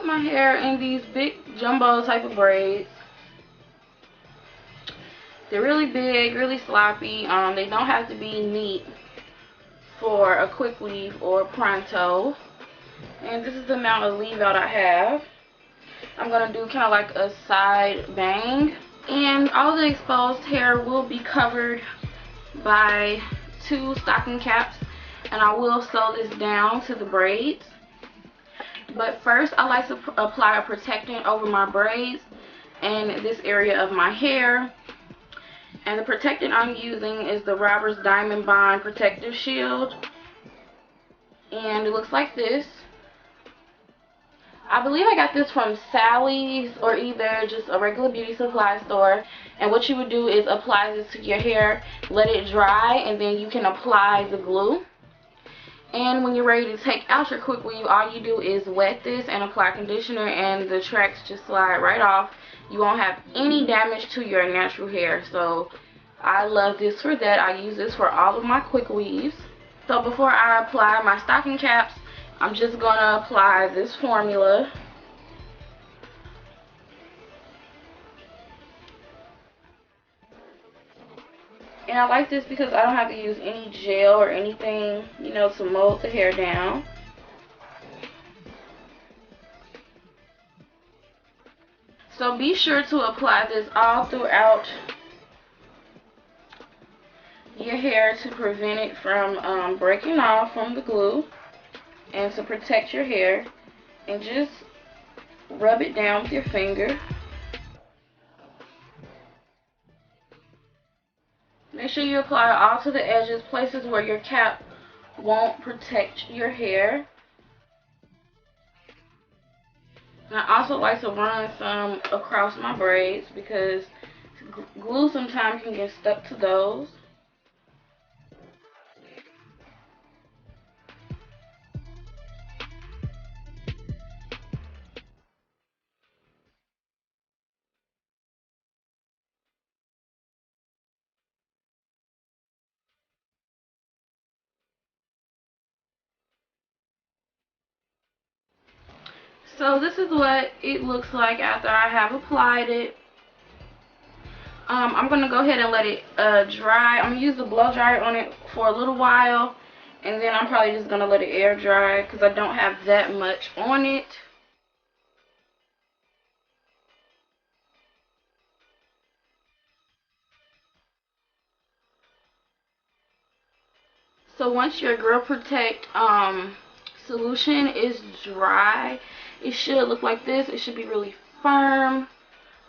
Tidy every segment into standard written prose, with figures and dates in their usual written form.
my hair in these big jumbo type of braids. They're really big, really sloppy. They don't have to be neat for a quick weave or pronto. And this is the amount of leave out I have. I'm going to do kind of like a side bang. And all the exposed hair will be covered by 2 stocking caps. And I will sew this down to the braids. But first, I like to apply a protectant over my braids and this area of my hair. And the protectant I'm using is the Roberts Diamond Bond Protective Shield. And it looks like this. I believe I got this from Sally's or either just a regular beauty supply store. And what you would do is apply this to your hair, let it dry, and then you can apply the glue. And when you're ready to take out your quick weave, all you do is wet this and apply conditioner, and the tracks just slide right off. You won't have any damage to your natural hair. So I love this for that. I use this for all of my quick weaves. So before I apply my stocking caps, I'm just going to apply this formula. And I like this because I don't have to use any gel or anything, you know, to mold the hair down. So be sure to apply this all throughout your hair to prevent it from breaking off from the glue, and to protect your hair. And just rub it down with your finger. Make sure you apply all to the edges, places where your cap won't protect your hair. And I also like to run some across my braids because glue sometimes can get stuck to those. So this is what it looks like after I have applied it. I'm going to go ahead and let it dry. I'm going to use the blow dryer on it for a little while, and then I'm probably just going to let it air dry because I don't have that much on it. So once your Girl Protect solution is dry, it should look like this. It should be really firm.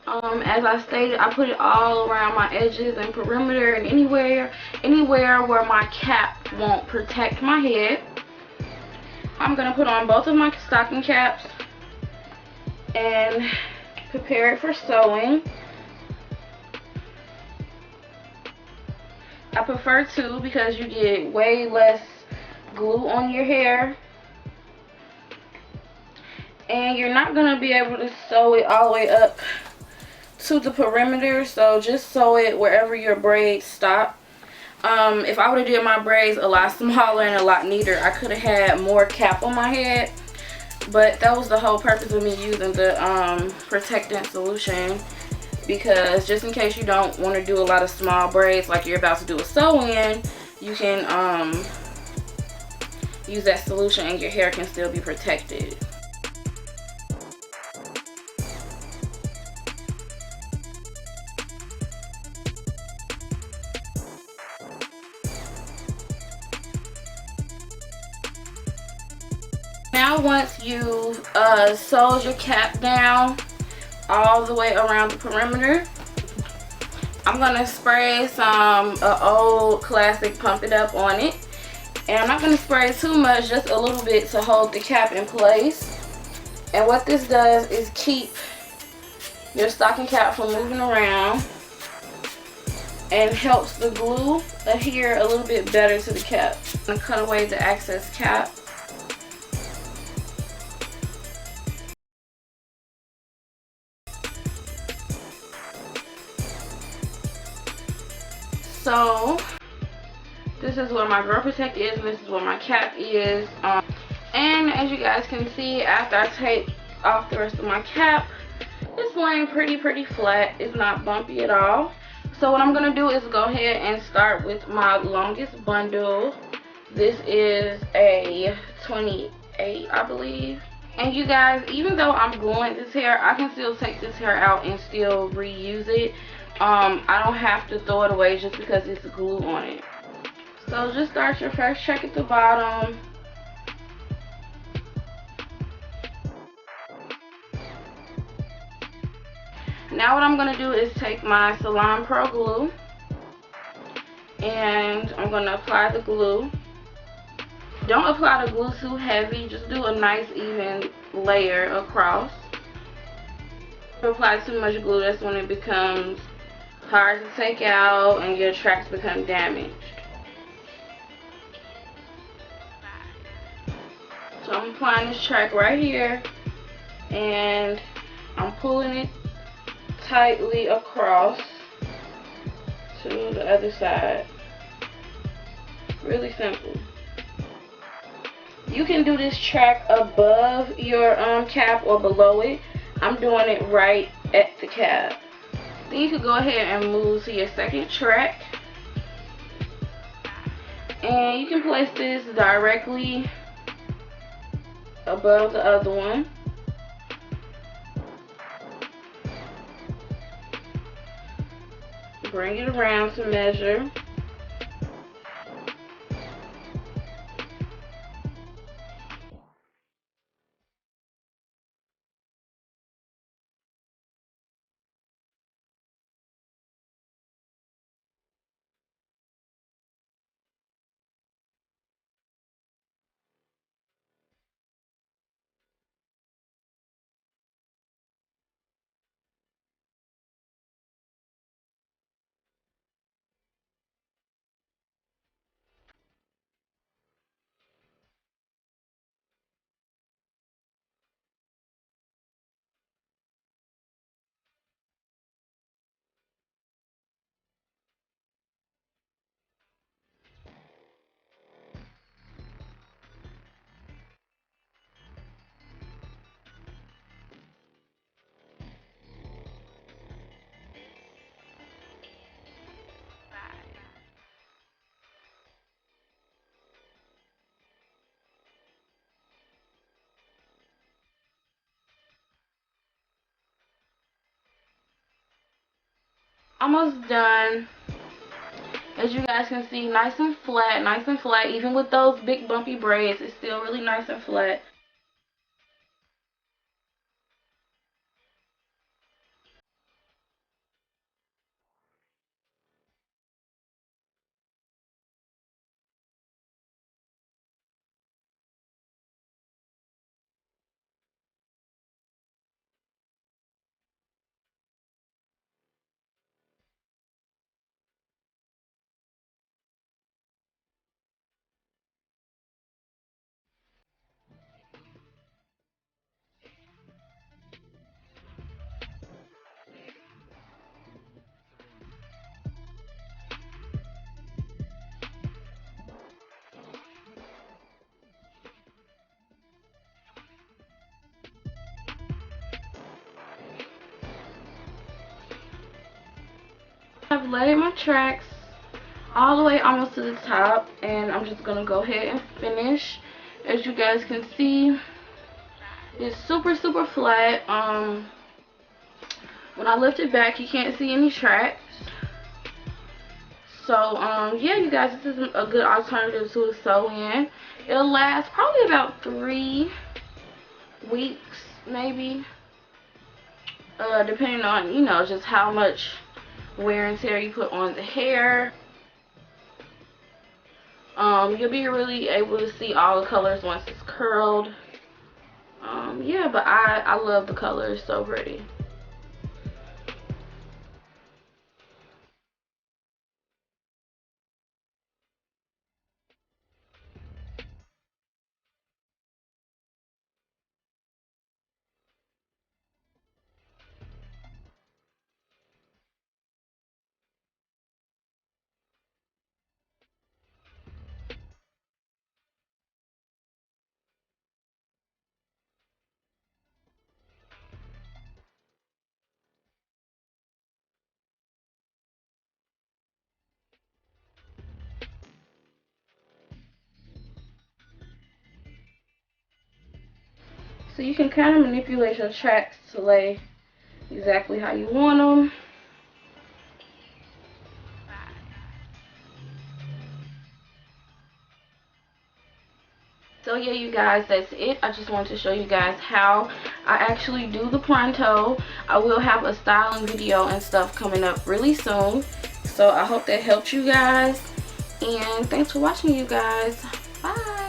As I stated, I put it all around my edges and perimeter and anywhere where my cap won't protect my head. I'm going to put on both of my stocking caps and prepare it for sewing. I prefer to because you get way less glue on your hair. And you're not going to be able to sew it all the way up to the perimeter, so just sew it wherever your braids stop. If I would have did my braids a lot smaller and a lot neater, I could have had more cap on my head. But that was the whole purpose of me using the protectant solution, because just in case you don't want to do a lot of small braids like you're about to do a sew-in, you can use that solution and your hair can still be protected. Now once you've sewed your cap down all the way around the perimeter, I'm going to spray some old classic Pump It Up on it. And I'm not going to spray too much, just a little bit to hold the cap in place. And what this does is keep your stocking cap from moving around and helps the glue adhere a little bit better to the cap. I'm going to cut away the excess cap. So this is where my Girl Protect is, and this is where my cap is. And as you guys can see, after I take off the rest of my cap. It's laying pretty flat. It's not bumpy at all. So what I'm going to do is go ahead and start with my longest bundle. This is a 28, I believe. And you guys, even though I'm gluing this hair, I can still take this hair out and still reuse it. I don't have to throw it away just because it's glue on it. So just start your first check at the bottom. Now what I'm going to do is take my Salon Pro glue and I'm going to apply the glue. Don't apply the glue too heavy, just do a nice even layer across. If you apply too much glue, that's when it becomes hard to take out and your tracks become damaged. So I'm applying this track right here and I'm pulling it tightly across to the other side. Really simple. You can do this track above your cap or below it. I'm doing it right at the cap. Then you can go ahead and move to your second track. And you can place this directly above the other one. Bring it around to measure. Almost done. As you guys can see, nice and flat. Even with those big bumpy braids, it's still really nice and flat. I've laid my tracks all the way almost to the top, and I'm just gonna go ahead and finish. As you guys can see, it's super flat. When I lift it back, you can't see any tracks. So yeah, you guys, this is a good alternative to a sew-in. It'll last probably about 3 weeks, maybe, depending on, you know, just how much wear and tear you put on the hair. You'll be really able to see all the colors once it's curled. Yeah, but I love the color. It's so pretty. So you can kind of manipulate your tracks to lay exactly how you want them. So yeah, you guys, that's it. I just wanted to show you guys how I actually do the Pronto. I will have a styling video and stuff coming up really soon. So I hope that helped you guys. And thanks for watching, you guys. Bye.